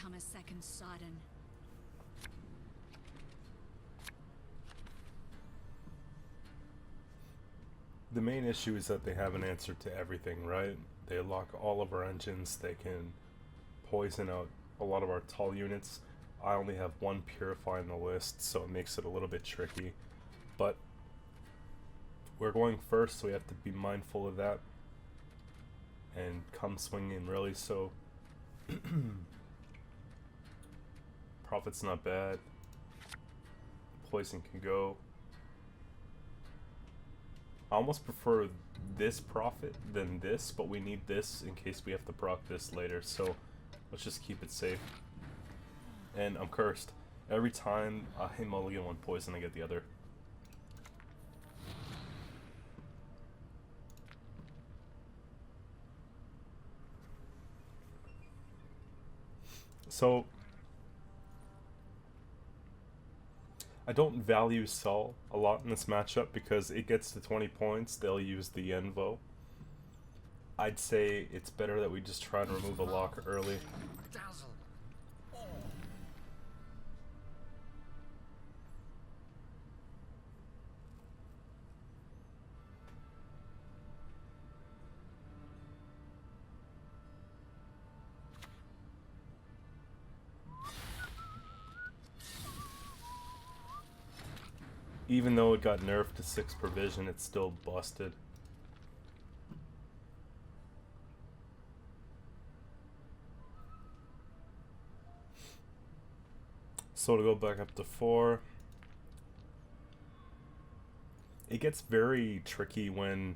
come a second sudden. The main issue is that they have an answer to everything, right? They lock all of our engines, they can poison out a lot of our tall units. I only have one Purify in the list, so it makes it a little bit tricky. But we're going first, so we have to be mindful of that. And come swinging really, so profit's not bad. Poison can go. I almost prefer this profit than this, but we need this in case we have to proc this later, so let's just keep it safe. And I'm cursed. Every time I mulligan one poison, I get the other. So I don't value Sol a lot in this matchup because it gets to 20 points, they'll use the Envo. I'd say it's better that we just try and remove a lock early. Even though it got nerfed to 6 provision, it's still busted. So to go back up to 4, it gets very tricky when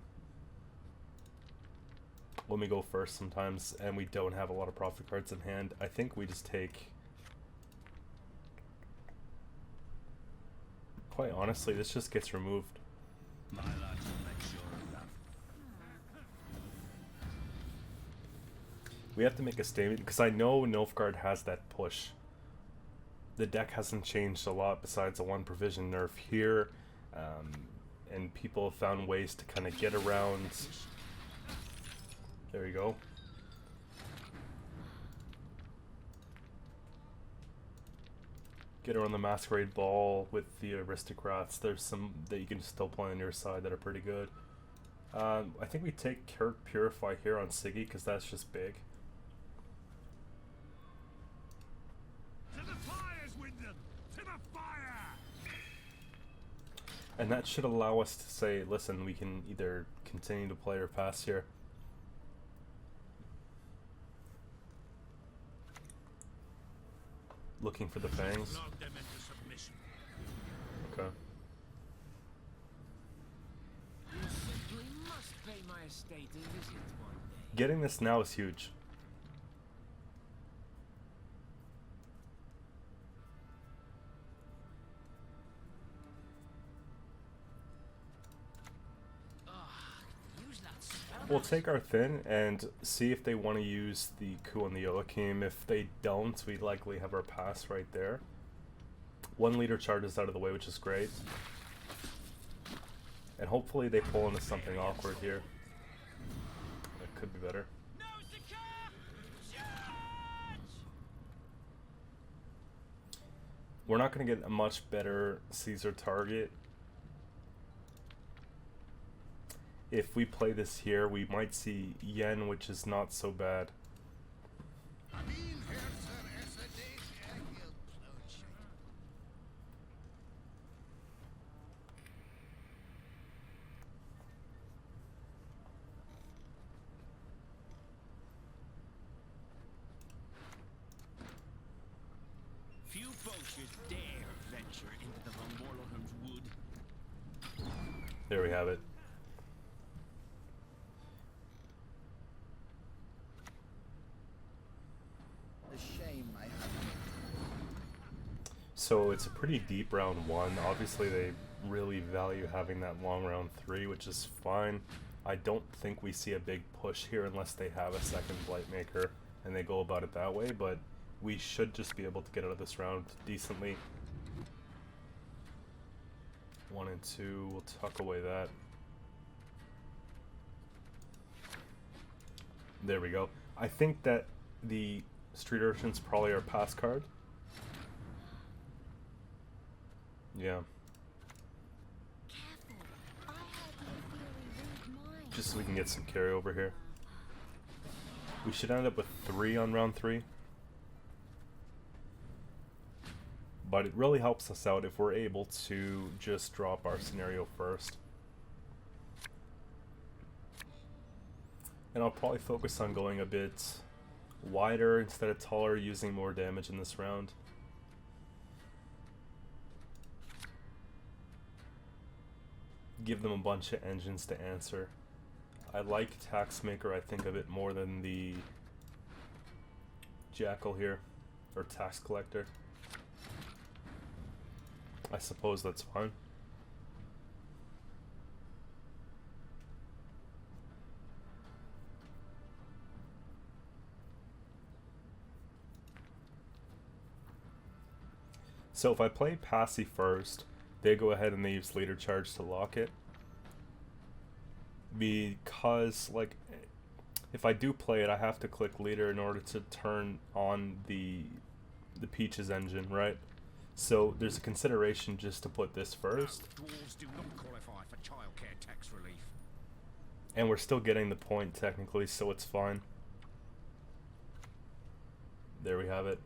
we go first sometimes and we don't have a lot of profit cards in hand. I think we just take... Quite honestly, this just gets removed. We have to make a statement, because I know Nilfgaard has that push. The deck hasn't changed a lot besides a 1 provision nerf here, and people have found ways to kind of get around. There you go. Get around the Masquerade Ball with the Aristocrats. There's some that you can still play on your side that are pretty good. I think we take Purify here on Siggy because that's just big. To the fires, Wyndham! To the fire! And that should allow us to say, listen, we can either continue to play or pass here. Looking for the fangs. Okay. Getting this now is huge. We'll take our Thin and see if they want to use the coup on the Yoakim. If they don't, we likely have our pass right there. 1 leader charges out of the way, which is great. And hopefully they pull into something awkward here. That could be better. We're not going to get a much better Caesar target. If we play this here, we might see Yen, which is not so bad. Few poachers dare venture into the Von Borlogham's wood. There we have it. So it's a pretty deep round 1. Obviously they really value having that long round 3, which is fine. I don't think we see a big push here unless they have a second Blightmaker and they go about it that way, but we should just be able to get out of this round decently. 1 and 2, we'll tuck away that. There we go. I think that the Street Urchin's probably our pass card. Yeah. Just so we can get some carryover here. We should end up with 3 on round 3. But it really helps us out if we're able to just drop our scenario first. And I'll probably focus on going a bit wider instead of taller, using more damage in this round. Give them a bunch of engines to answer. I like Taxmaker, I think of it more than the Jackal here, or Tax Collector. I suppose that's fine. So if I play Passy first, they go ahead and they use Leader Charge to lock it. Because, like, if I do play it, I have to click Leader in order to turn on the Peaches engine, right? So there's a consideration just to put this first. Dwarves do not qualify for childcare tax relief. And we're still getting the point technically, so it's fine. There we have it.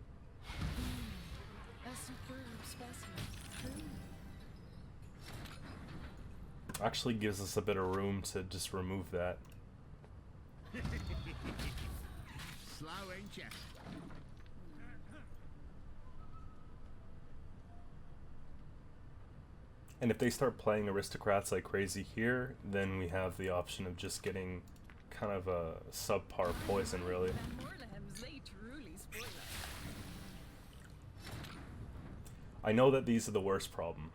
A superb specimen. Actually gives us a bit of room to just remove that. Slow, ain't ya? And if they start playing aristocrats like crazy here, then we have the option of just getting kind of a subpar poison, really. I know that these are the worst problem.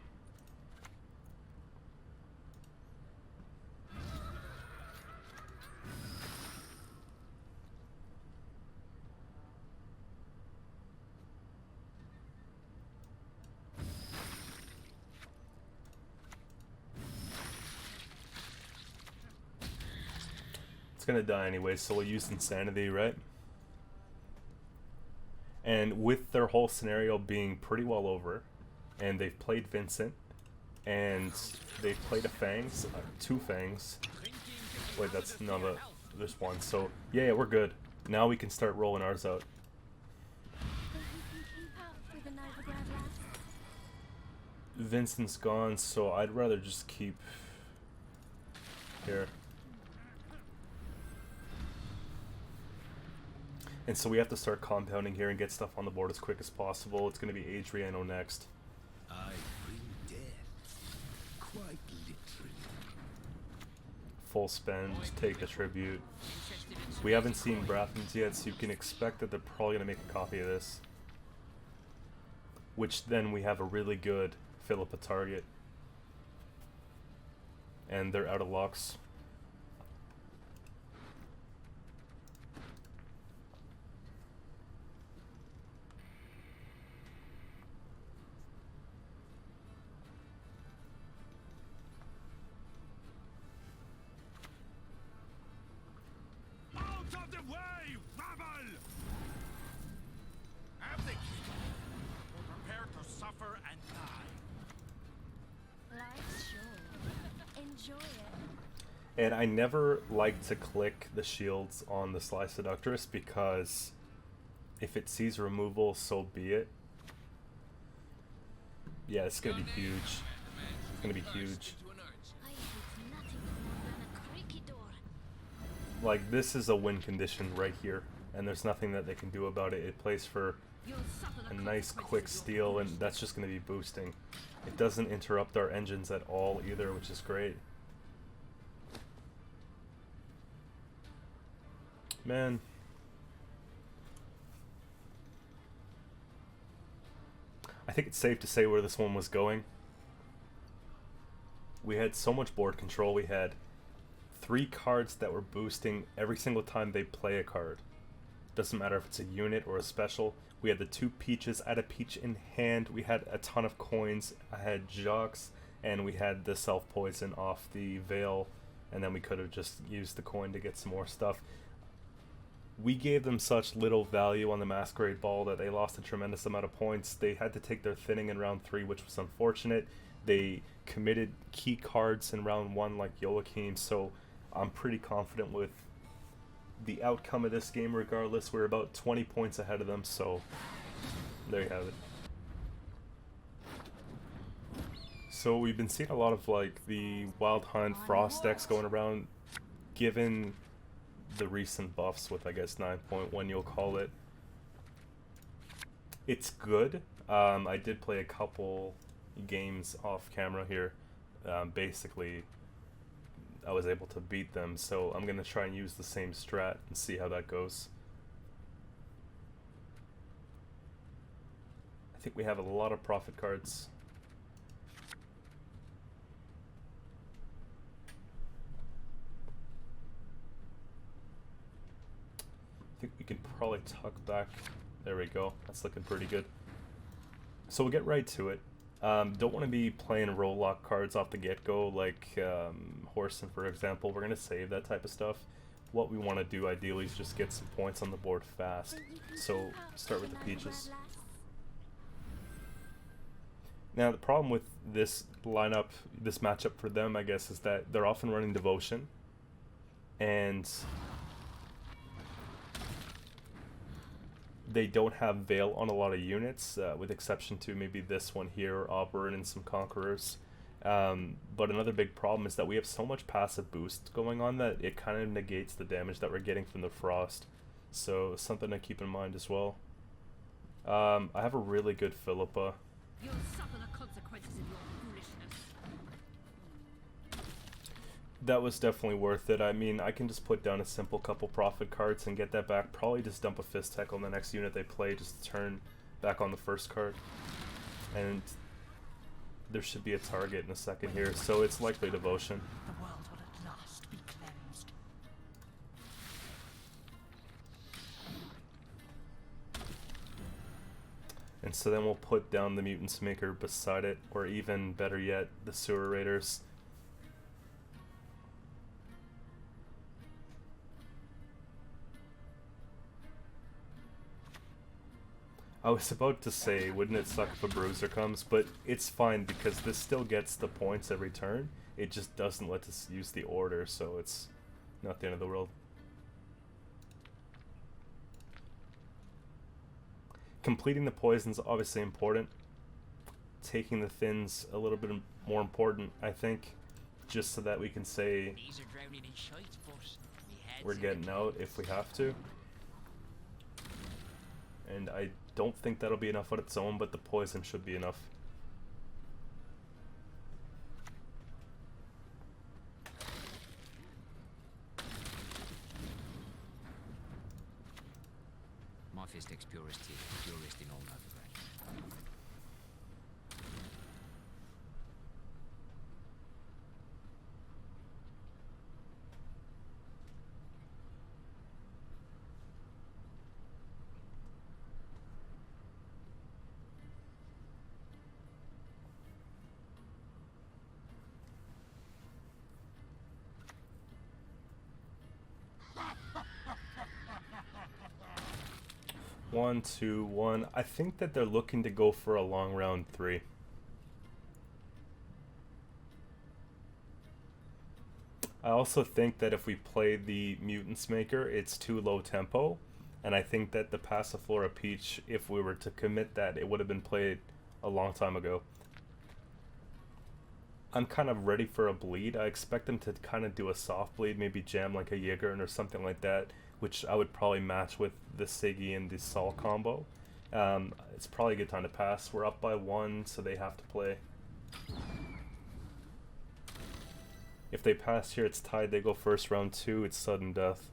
It's gonna die anyway, so we'll use Insanity, right? And with their whole scenario being pretty well over, and they've played Vincent, and they've played a Fangs, 2 Fangs. Wait, that's no, there's 1. So yeah, we're good. Now we can start rolling ours out. Vincent's gone, so I'd rather just keep here. And so we have to start compounding here and get stuff on the board as quick as possible. It's going to be Adriano next. I bring death, quite literally. Full spend, take a tribute. We haven't seen Brathens yet, so you can expect that they're probably going to make a copy of this. Which then we have a really good Philippa target. And they're out of locks. And I never like to click the shields on the Sly Seductress because if it sees removal, so be it. Yeah, it's gonna be huge. It's gonna be huge. Like, this is a win condition right here, and there's nothing that they can do about it. It plays for a nice quick steal, and that's just gonna be boosting. It doesn't interrupt our engines at all either, which is great. Man. I think it's safe to say where this one was going. We had so much board control. We had 3 cards that were boosting every single time they play a card. Doesn't matter if it's a unit or a special. We had the 2 Peaches. I had a Peach in hand. We had a ton of coins. I had Jocks. And we had the self-poison off the Veil. And then we could have just used the coin to get some more stuff. we gave them such little value on the Masquerade Ball that they lost a tremendous amount of points. They had to take their thinning in round 3, which was unfortunate. They committed key cards in round 1 like Joachim, so I'm pretty confident with the outcome of this game regardless. We're about 20 points ahead of them, so there you have it. So we've been seeing a lot of like the Wild Hunt Frost decks going around, given the recent buffs with, I guess, 9.1 you'll call it. It's good. I did play a couple games off camera here. Basically, I was able to beat them, so I'm going to try and use the same strat and see how that goes. I think we have a lot of profit cards. I think we can probably tuck back. There we go. That's looking pretty good. So we'll get right to it. Don't want to be playing roll lock cards off the get-go like Horson, for example. We're going to save that type of stuff. What we want to do ideally is just get some points on the board fast. So start with the peaches. Now the problem with this lineup, this matchup for them, I guess, is that they're often running Devotion. And they don't have Veil on a lot of units, with exception to maybe this one here, Auburn, and some Conquerors. But another big problem is that we have so much passive boost going on that it kind of negates the damage that we're getting from the Frost. So something to keep in mind as well. I have a really good Philippa. You'll suffer the consequences of your foolishness. That was definitely worth it. I mean, I can just put down a simple couple profit cards and get that back. Probably just dump a Fist Tech on the next unit they play, just to turn back on the first card. And there should be a target in a second here, so it's likely Devotion. The world will at last be cleansed. And so then we'll put down the Mutants Maker beside it, or even better yet, the Sewer Raiders. I was about to say, wouldn't it suck if a Bruiser comes, but it's fine because this still gets the points every turn. It just doesn't let us use the order, so it's not the end of the world. Completing the poison's obviously important. Taking the thins a little bit more important, I think, just so that we can say we're getting out if we have to. And I don't think that'll be enough on its own, but the poison should be enough. My Fistic's purest in all Nilfgaard. One, 2, 1. I think that they're looking to go for a long round 3. I also think that if we play the Mutants Maker, it's too low tempo, and I think that the Passiflora Peach, if we were to commit that, it would have been played a long time ago. I'm kind of ready for a bleed. I expect them to kind of do a soft bleed, maybe jam like a Yigern or something like that, which I would probably match with the Siggy and the Sol combo. It's probably a good time to pass. We're up by 1, so they have to play. If they pass here, it's tied. They go first, round 2, it's sudden death.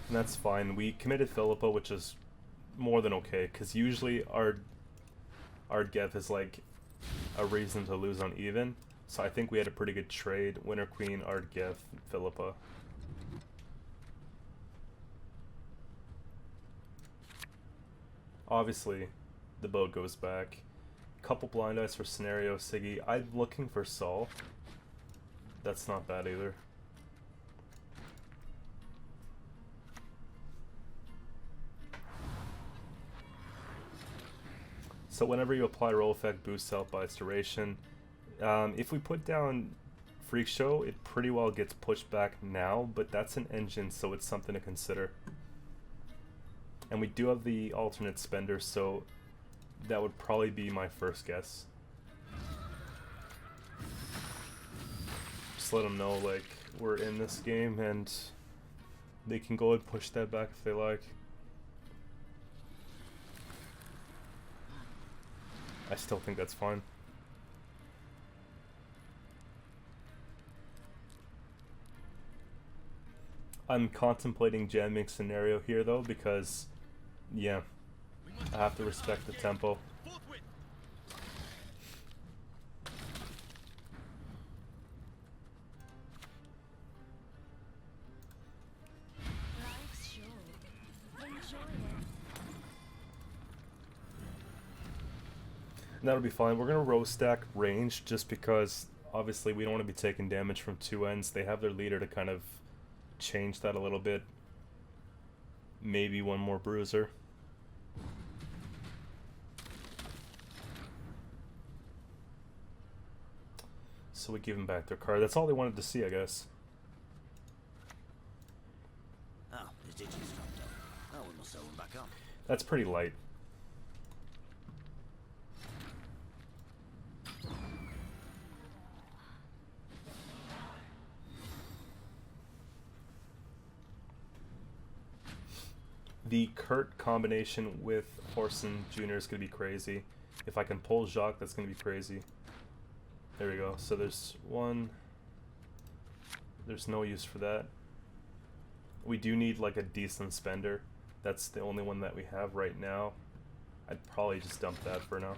And that's fine. We committed Philippa, which is more than okay, because usually our Gev is like a reason to lose on even. So I think we had a pretty good trade. Winter Queen, Ard Gev, Philippa. Obviously, the boat goes back. Couple blind eyes for scenario Siggy. I'm looking for Saul. That's not bad either. So whenever you apply roll effect, boosts health by its duration. If we put down Freak Show, it pretty well gets pushed back now, but that's an engine, so it's something to consider. And we do have the alternate spender, so that would probably be my first guess. Just let them know, like, we're in this game, and they can go and push that back if they like. I still think that's fine. I'm contemplating jamming scenario here though, because yeah, I have to respect the tempo. Life's short. Enjoy it. And that'll be fine. We're gonna row stack range just because obviously we don't want to be taking damage from two ends. They have their leader to kind of change that a little bit. Maybe one more bruiser. So we give them back their card. That's all they wanted to see, I guess. Oh, the digits dropped off. Oh, we must sew them back on. That's pretty light. The Kurt combination with Horson Jr. is going to be crazy. If I can pull Jacques, that's going to be crazy. There we go. So there's one. There's no use for that. We do need like a decent spender. That's the only one that we have right now. I'd probably just dump that for now.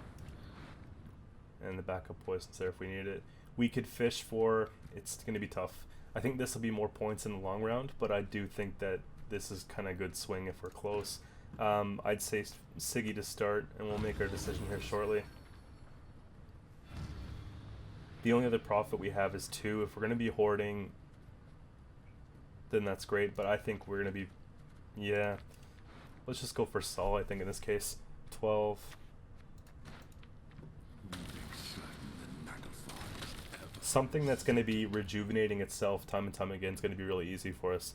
And the backup poison's there if we need it. We could fish for... It's going to be tough. I think this will be more points in the long round, but I do think that this is kind of a good swing if we're close. I'd say Siggy to start, and we'll make our decision here shortly. The only other profit we have is 2. If we're going to be hoarding, then that's great, but I think we're going to be... Yeah. Let's just go for Saul, I think, in this case. 12. Something that's going to be rejuvenating itself time and time again is going to be really easy for us.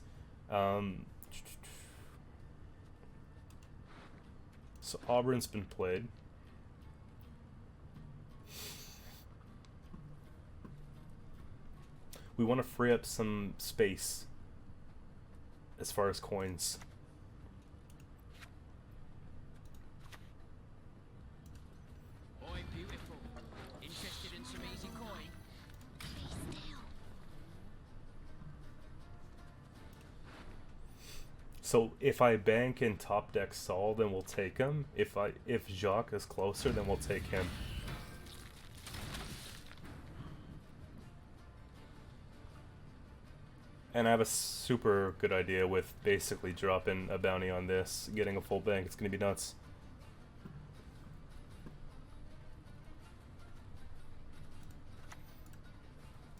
So Auburn's been played. We want to free up some space as far as coins. Boy, beautiful. Interested in some easy coin? Be still. So if I bank in top deck Saul, then we'll take him. If Jacques is closer, then we'll take him. And I have a super good idea with basically dropping a bounty on this, getting a full bank. It's gonna be nuts.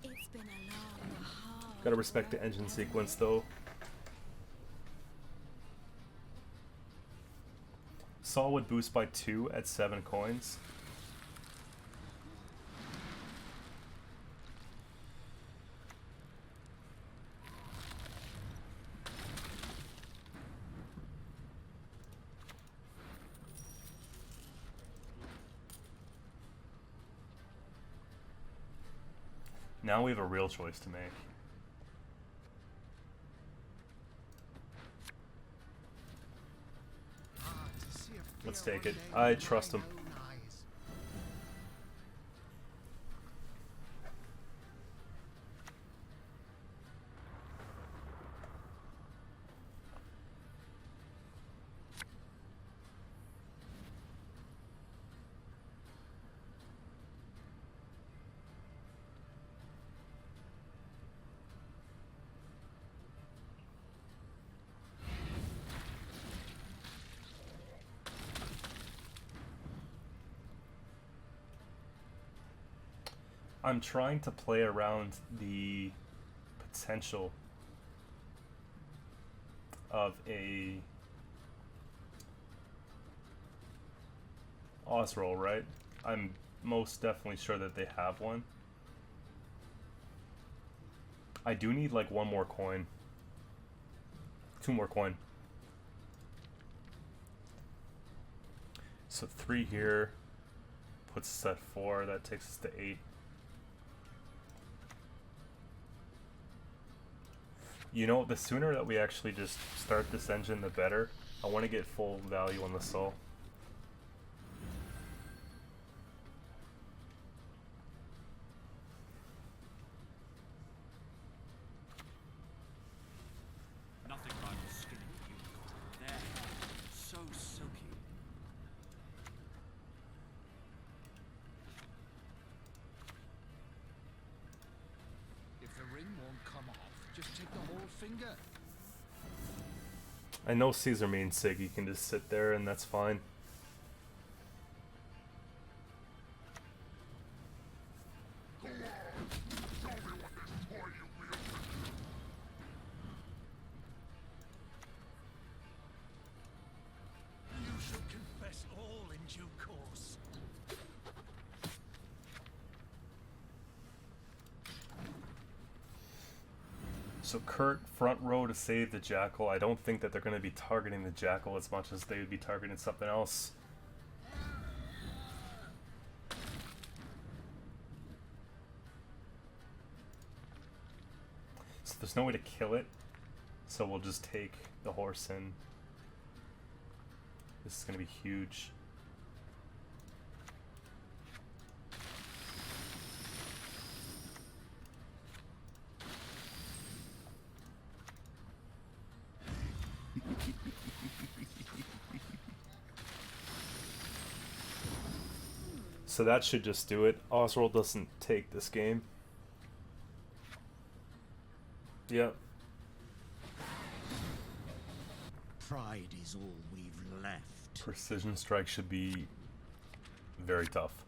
It's been a long, hard Gotta respect the engine sequence though. Saul would boost by 2 at 7 coins. Now we have a real choice to make. Let's take it. I trust him. I'm trying to play around the potential of a Osroll, right? I'm most definitely sure that they have one. I do need like one more coin. 2 more coin. So 3 here puts us at 4. That takes us to 8. You know, the sooner that we actually just start this engine, the better. I want to get full value on the soul. Nothing like the skin of a unicorn. Their hair, so silky. If the ring won't come off, just take the whole finger. I know Caesar means Sig, you can just sit there and that's fine. You shall confess all in due course. So Kurt, front row to save the Jackal. I don't think that they're going to be targeting the Jackal as much as they would be targeting something else. So there's no way to kill it. So we'll just take the horse in. This is going to be huge. So that should just do it. Oswald doesn't take this game. Yep. Pride is all we've left. Precision strike should be very tough.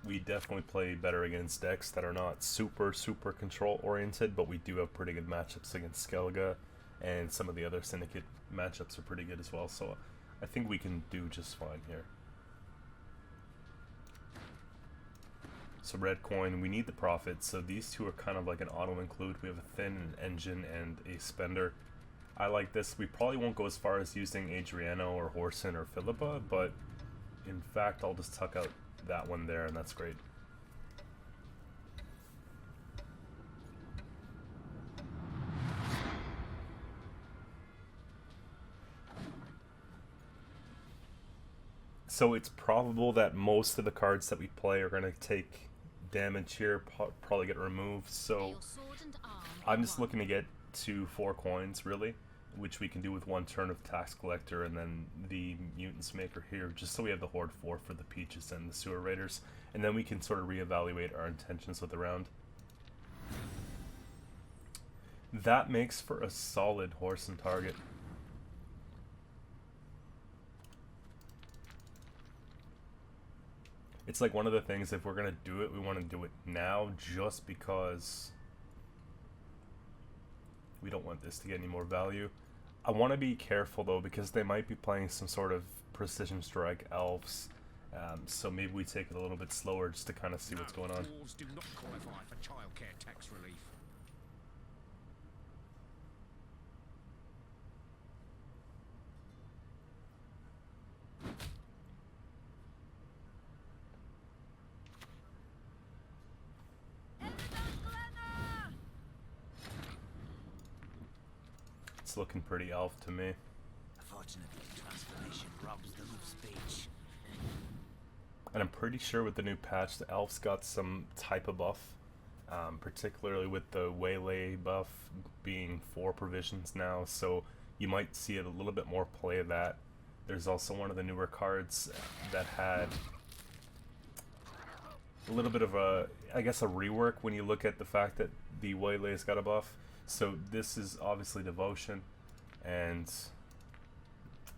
We definitely play better against decks that are not super control oriented, but we do have pretty good matchups against Skellige, and some of the other Syndicate matchups are pretty good as well, so I think we can do just fine here. So red coin, we need the profit, so these two are kind of like an auto include. We have a thin, an engine, and a spender. I like this. We probably won't go as far as using Adriano or Horson or Philippa, but in fact I'll just tuck out that one there, and that's great. So it's probable that most of the cards that we play are going to take damage here, probably get removed, so Your sword and arm I'm in just one. looking to get to 4 coins, really, which we can do with 1 turn of Tax Collector and then the Mutants Maker here, just so we have the Horde 4 for the Peaches and the Sewer Raiders, and then we can sort of reevaluate our intentions with the round. That makes for a solid horse and target. It's like one of the things, if we're going to do it, we want to do it now, just because we don't want this to get any more value. I want to be careful though, because they might be playing some sort of precision strike elves, so maybe we take it a little bit slower just to kind of see what's going on. Dwarves do not qualify for childcare tax relief. It's looking pretty elf to me. Unfortunately, transformation robs them of speech. And I'm pretty sure with the new patch, the elves got some type of buff, particularly with the waylay buff being 4 provisions now, so you might see a little bit more play of that. There's also one of the newer cards that had a little bit of a, I guess, a rework when you look at the fact that the waylay's got a buff. So this is obviously Devotion, and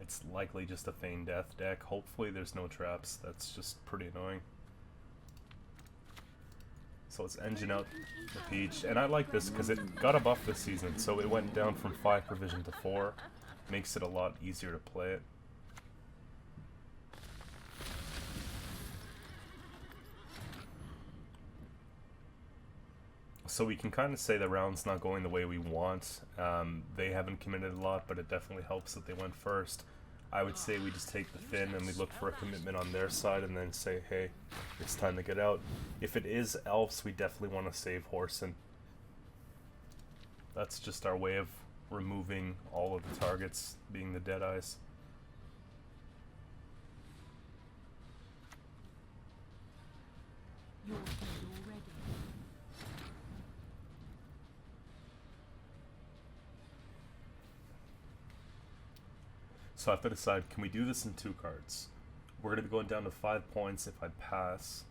It's likely just a feign death deck. Hopefully there's no traps. That's just pretty annoying. So let's engine out the Peach. And I like this because it got a buff this season. So it went down from 5 provision to 4. Makes it a lot easier to play it. So we can kind of say the round's not going the way we want. They haven't committed a lot, but it definitely helps that they went first. I would say we just take the Finn and we look for a commitment on their side and then say, hey, it's time to get out. If it is Elves, we definitely want to save Horson. That's just our way of removing all of the targets, being the Deadeyes. You're dead already. So I have to decide, can we do this in 2 cards? We're going to be going down to 5 points if I pass.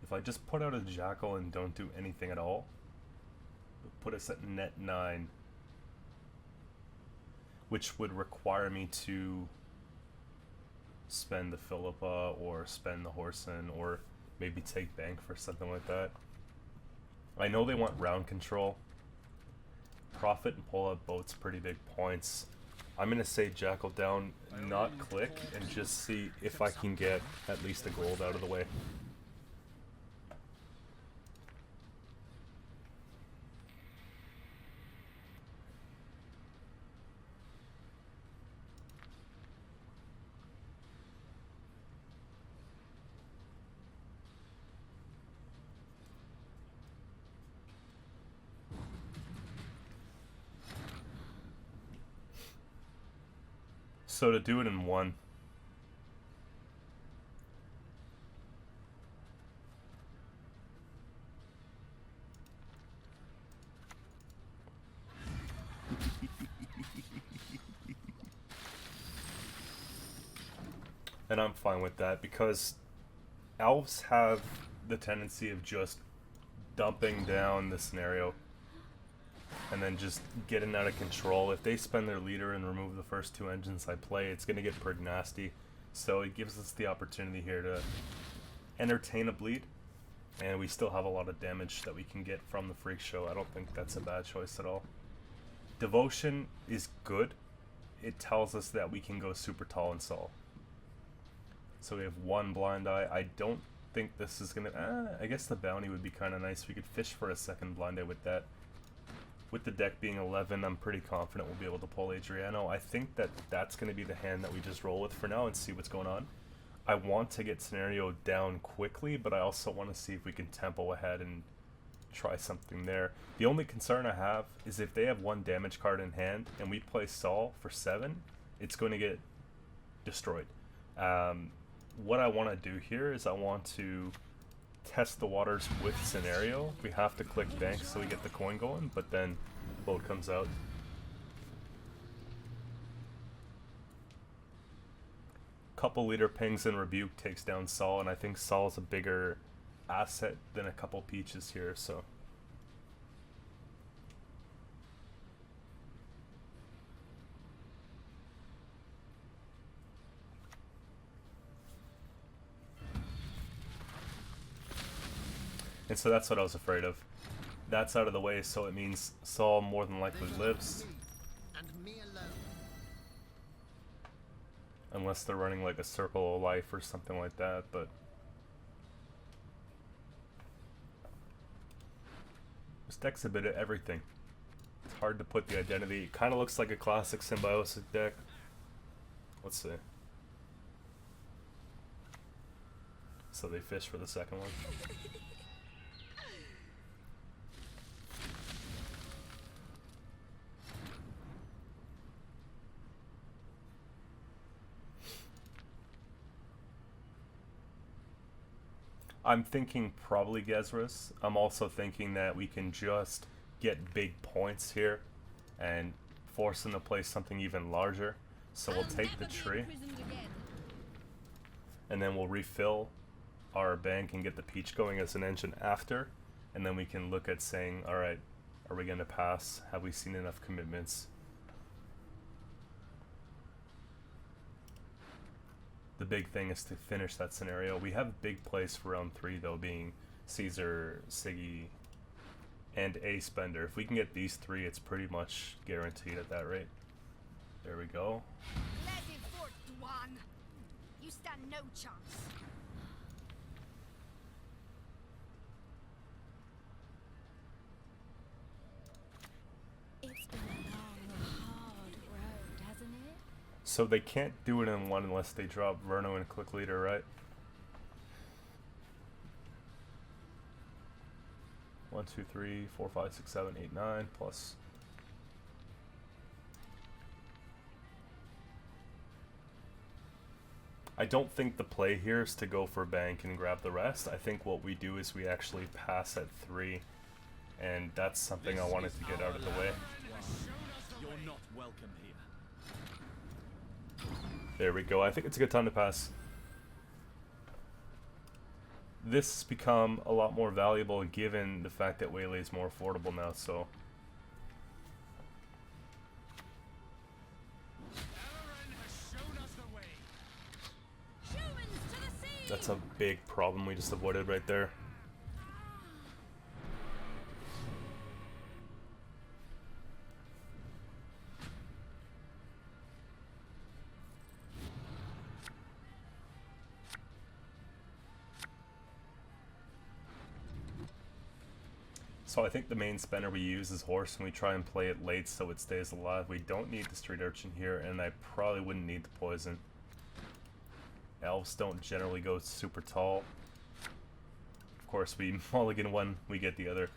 If I just put out a Jackal and don't do anything at all, it'll put us at net 9. Which would require me to spend the Philippa or spend the Horson or maybe take bank for something like that. I know they want round control. Profit and pull out boat's pretty big points. I'm going to say Jackal down, not click, and just see if I can get at least a gold out of the way. So to do it in 1, and I'm fine with that because Elves have the tendency of just dumping down the scenario and then just getting out of control. If they spend their leader and remove the first 2 engines I play, it's going to get pretty nasty. So it gives us the opportunity here to entertain a bleed, and we still have a lot of damage that we can get from the Freak Show. I don't think that's a bad choice at all. Devotion is good. It tells us that we can go super tall and Sol. So we have 1 blind eye. I don't think this is going to... I guess the bounty would be kind of nice. We could fish for a second blind eye with that. With the deck being 11, I'm pretty confident we'll be able to pull Adriano. I think that that's going to be the hand that we just roll with for now and see what's going on. I want to get Scenario down quickly, but I also want to see if we can tempo ahead and try something there. The only concern I have is if they have 1 damage card in hand and we play Sol for 7, it's going to get destroyed. What I want to do here is I want to test the waters with Scenario. We have to click bank so we get the coin going, but then boat comes out. Couple leader pings and Rebuke takes down Sol, and I think Sol's a bigger asset than a couple Peaches here, so. And so that's what I was afraid of. That's out of the way, so it means Sol more than likely lives. And me alone. Unless they're running like a Circle of Life or something like that, but... This deck's a bit of everything. It's hard to put the identity. It kind of looks like a classic Symbiosis deck. Let's see. So they fish for the second one. I'm thinking probably Gezras. I'm also thinking that we can just get big points here and force them to play something even larger. So we'll take the tree and then we'll refill our bank and get the Peach going as an engine after, and then we can look at saying, alright, are we going to pass? Have we seen enough commitments? the big thing is to finish that scenario. We have big plays for round 3 though, being Caesar, Siggy, and a spender. If we can get these 3, it's pretty much guaranteed at that rate. There we go. Let it forth, Dwan. You stand no chance. It's been a long, hard road, hasn't it? So they can't do it in one unless they drop Verno and Click Leader, right? 1, 2, 3, 4, 5, 6, 7, 8, 9 plus. I don't think the play here is to go for bank and grab the rest. I think what we do is we actually pass at 3, and that's something I wanted to get out of the way. You're not welcome here. There we go. I think it's a good time to pass. This has become a lot more valuable given the fact that Waylay is more affordable now, so. That's a big problem we just avoided right there. So I think the main spinner we use is horse, and we try and play it late so it stays alive. We don't need the street urchin here, and I probably wouldn't need the poison. Elves don't generally go super tall. Of course, we mulligan one, we get the other.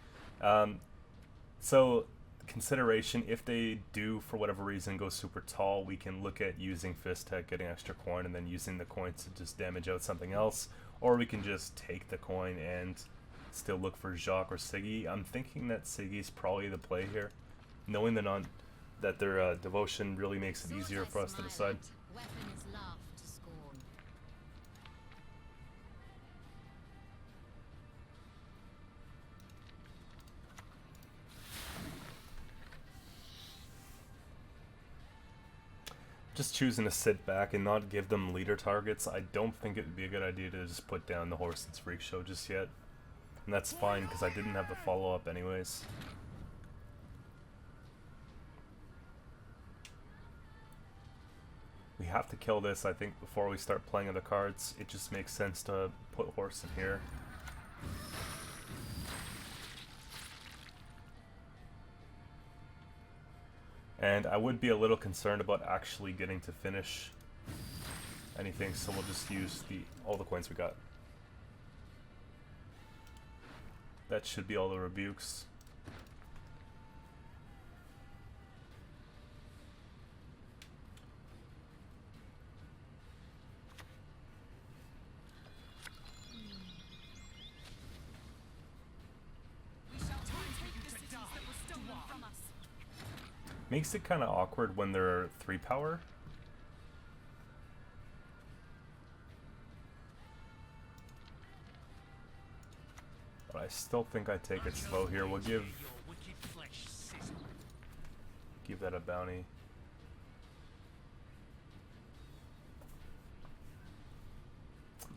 So consideration, if they do for whatever reason go super tall, we can look at using Fist Tech, getting extra coin, and then using the coins to just damage out something else, or we can just take the coin and still look for Jacques or Siggy. I'm thinking that Siggy's probably the play here, knowing that their devotion really makes it easier for us to decide. Weapon is laughed to scorn. Just choosing to sit back and not give them leader targets, I don't think it would be a good idea to just put down the horse that's Freak Show just yet. And that's fine, because I didn't have the follow-up anyways. We have to kill this, I think, before we start playing other cards. It just makes sense to put horse in here. And I would be a little concerned about actually getting to finish anything, so we'll just use all the coins we got. That should be all the rebukes. Makes it kind of awkward when they're 3 power. But I still think I take it slow here. We'll give that a bounty.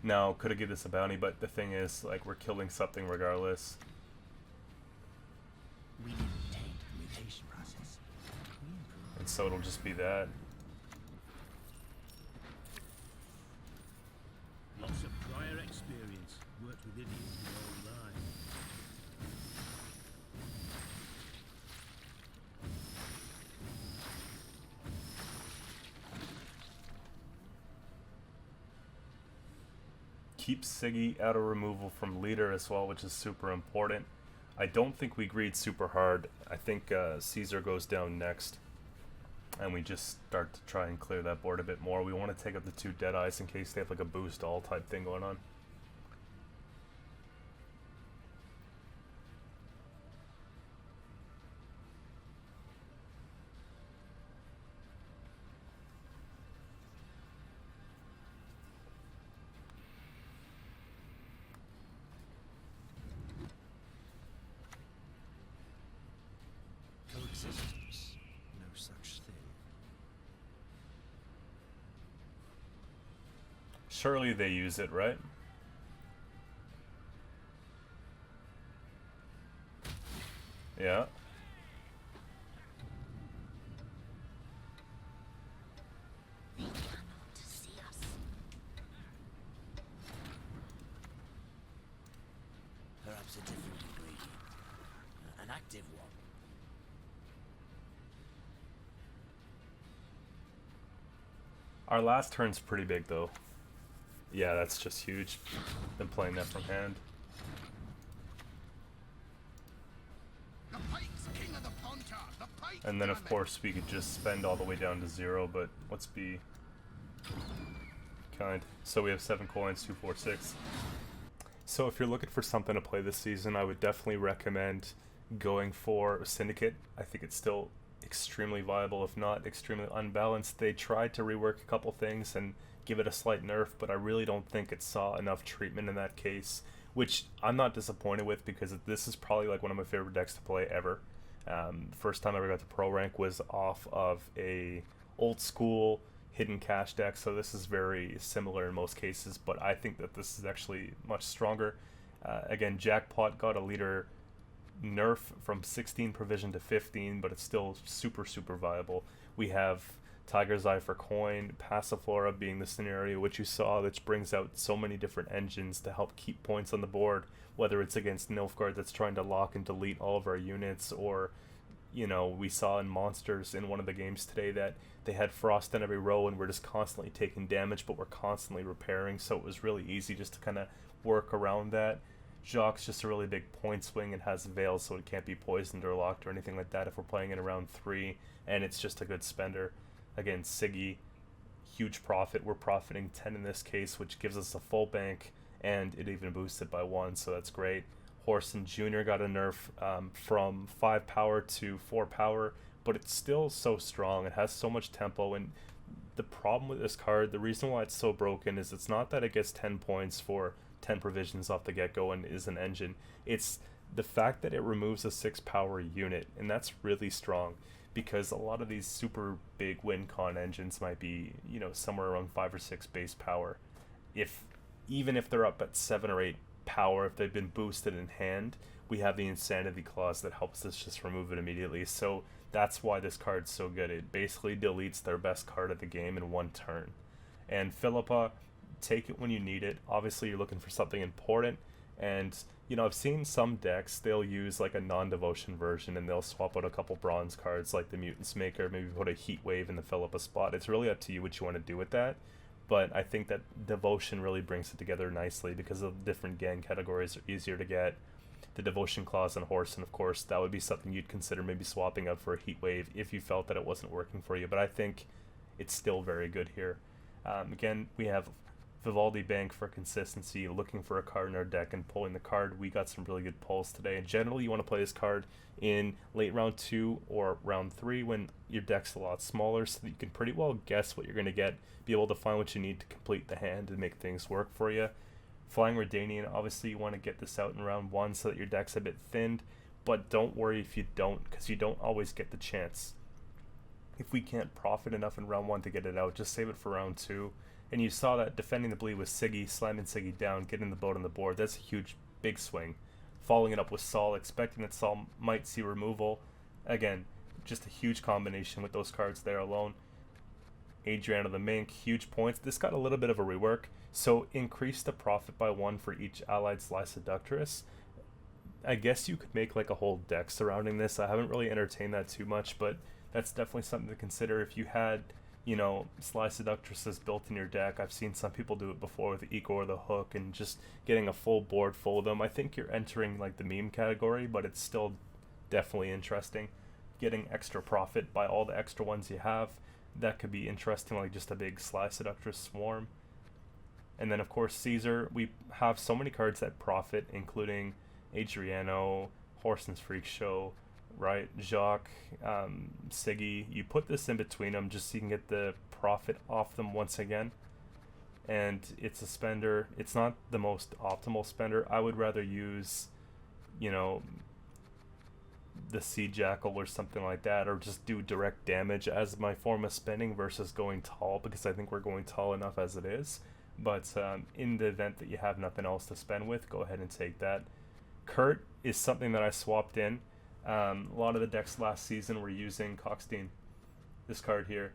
Now, could have given this a bounty, but the thing is, like, we're killing something regardless. We need a taint mutation process. And so it'll just be that. Lots of prior experience. Worked with idiots my whole life. Keep Siggy out of removal from leader as well, which is super important. I don't think we greed super hard. I think Caesar goes down next, and we just start to try and clear that board a bit more. We want to take out the 2 Deadeyes in case they have like a boost all type thing going on. Coexistence. No such thing. Surely they use it, right? Yeah. They cannot see us. Perhaps a different ingredient. An active one. Our last turn's pretty big, though. Yeah, that's just huge. Been playing that from hand. The pike's king of the pontar. The pike. And then, of damn it. course, we could just spend all the way down to 0, but let's be kind. So we have 7 coins, 2, 4, 6. So if you're looking for something to play this season, I would definitely recommend going for Syndicate. I think it's still extremely viable, if not extremely unbalanced. They tried to rework a couple things and give it a slight nerf, but I really don't think it saw enough treatment in that case, which I'm not disappointed with, because this is probably like one of my favorite decks to play ever. First time I ever got to pro rank was off of a old school hidden cache deck, so this is very similar in most cases, but I think that this is actually much stronger. Again, Jackpot got a leader nerf from 16 provision to 15, but it's still super viable. We have Tiger's Eye for coin, Passiflora being the scenario which you saw, which brings out so many different engines to help keep points on the board, whether it's against Nilfgaard that's trying to lock and delete all of our units, or, you know, we saw in Monsters in one of the games today that they had Frost in every row and we're just constantly taking damage, but we're constantly repairing, so it was really easy just to kind of work around that. Jacques just a really big point swing and has Veil, so it can't be poisoned or locked or anything like that if we're playing in around 3, and it's just a good spender. Again, Siggy, huge profit. We're profiting 10 in this case, which gives us a full bank, and it even boosted by 1, so that's great. Horson Jr. got a nerf from 5 power to 4 power, but it's still so strong. It has so much tempo, and the problem with this card, the reason why it's so broken, is it's not that it gets 10 points for 10 provisions off the get-go and is an engine. It's the fact that it removes a 6 power unit, and that's really strong, because a lot of these super big win con engines might be, you know, somewhere around 5 or 6 base power. Even if they're up at 7 or 8 power, if they've been boosted in hand, we have the Insanity Clause that helps us just remove it immediately. So that's why this card's so good. It basically deletes their best card of the game in 1 turn. And Philippa, take it when you need it. Obviously you're looking for something important, and you know, I've seen some decks, they'll use like a non-devotion version and they'll swap out a couple bronze cards like the Mutant's Maker, maybe put a Heat Wave in the Philippa spot. It's really up to you what you want to do with that, but I think that devotion really brings it together nicely because the different gang categories are easier to get. The Devotion Clause on Horse, and of course that would be something you'd consider maybe swapping out for a Heat Wave if you felt that it wasn't working for you, but I think it's still very good here. Again, we have Vivaldi Bank for consistency, looking for a card in our deck and pulling the card. We got some really good pulls today, and generally you want to play this card in late round 2 or round 3 when your deck's a lot smaller, so that you can pretty well guess what you're going to get, be able to find what you need to complete the hand and make things work for you. Flying Redanian, obviously you want to get this out in round 1 so that your deck's a bit thinned, but don't worry if you don't, because you don't always get the chance. If we can't profit enough in round 1 to get it out, just save it for round 2. And you saw that defending the bleed with Siggy, slamming Siggy down, getting the boat on the board. That's a huge, big swing. Following it up with Saul, expecting that Saul might see removal. Again, just a huge combination with those cards there alone. Adriana the Mink, huge points. This got a little bit of a rework, so increase the profit by 1 for each allied Sly Seductress. I guess you could make like a whole deck surrounding this. I haven't really entertained that too much, but that's definitely something to consider if you had, you know, Sly Seductresses built in your deck. I've seen some people do it before with the Eco or the Hook and just getting a full board full of them. I think you're entering like the meme category, but it's still definitely interesting. Getting extra profit by all the extra ones you have, that could be interesting, like just a big Sly Seductress swarm. And then of course Caesar, we have so many cards that profit, including Adriano, Horson's Freak Show, right, Jacques, Siggy. You put this in between them just so you can get the profit off them once again. And it's a spender. It's not the most optimal spender. I would rather use, you know, the Sea Jackal or something like that, or just do direct damage as my form of spending versus going tall, because I think we're going tall enough as it is. But in the event that you have nothing else to spend with, go ahead and take that. Kurt is something that I swapped in. A lot of the decks last season were using Cockstein. This card here,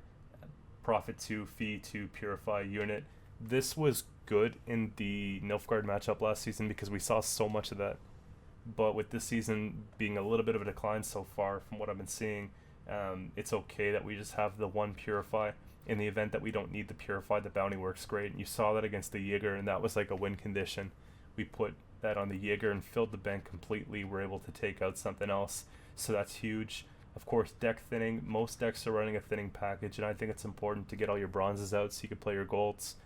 Profit 2, Fee 2, Purify unit. This was good in the Nilfgaard matchup last season because we saw so much of that. But with this season being a little bit of a decline so far from what I've been seeing, it's okay that we just have the one Purify. In the event that we don't need the Purify, the bounty works great. And you saw that against the Jaeger, and that was like a win condition. We put that on the Jaeger and filled the bank completely. We're able to take out something else, so that's huge. Of course, deck thinning. Most decks are running a thinning package, and I think it's important to get all your bronzes out so you can play your golds.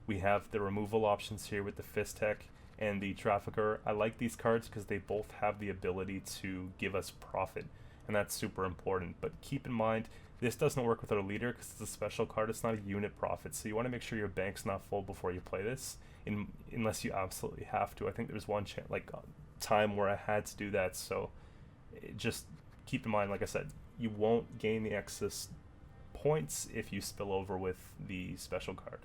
We have the removal options here with the Fist Tech and the Trafficker. I like these cards because they both have the ability to give us profit, and that's super important. But keep in mind, this doesn't work with our leader because it's a special card. It's not a unit profit, so you want to make sure your bank's not full before you play this, unless you absolutely have to. I think there's one time where I had to do that, so just keep in mind, like I said, you won't gain the excess points if you spill over with the special card.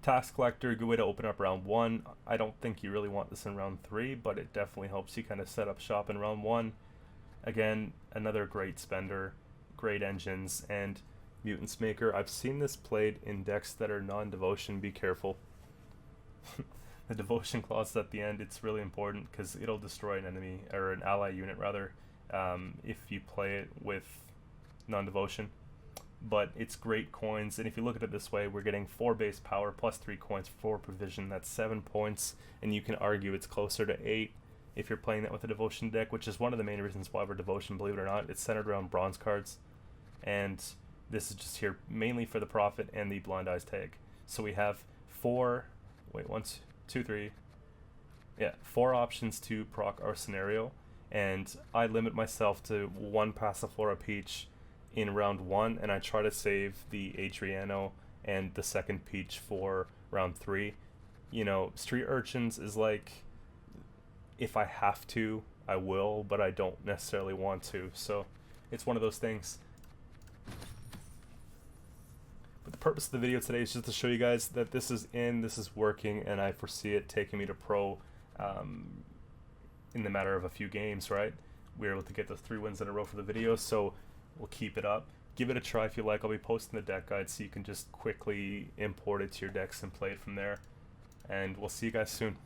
Tax Collector, good way to open up round 1. I don't think you really want this in round 3, but it definitely helps you kind of set up shop in round 1. Again, another great spender, great engines, and Mutants Maker. I've seen this played in decks that are non-devotion. Be careful. The devotion clause at the end, it's really important because it'll destroy an enemy, or an ally unit rather, if you play it with non-devotion. But it's great coins, and if you look at it this way, we're getting 4 base power plus 3 coins for 4 provision. That's 7 points, and you can argue it's closer to 8 if you're playing that with a devotion deck, which is one of the main reasons why we're devotion, believe it or not. It's centered around bronze cards, and this is just here mainly for the profit and the blind eyes tag. So we have 4 options to proc our scenario, and I limit myself to 1 Passiflora Peach in round 1, and I try to save the Adriano and the second Peach for round 3. You know, Street Urchins is like, if I have to, I will, but I don't necessarily want to, so it's one of those things. But the purpose of the video today is just to show you guys that this is working, and I foresee it taking me to pro in the matter of a few games, right? We were able to get those 3 wins in a row for the video, so we'll keep it up. Give it a try if you like. I'll be posting the deck guide so you can just quickly import it to your decks and play it from there. And we'll see you guys soon.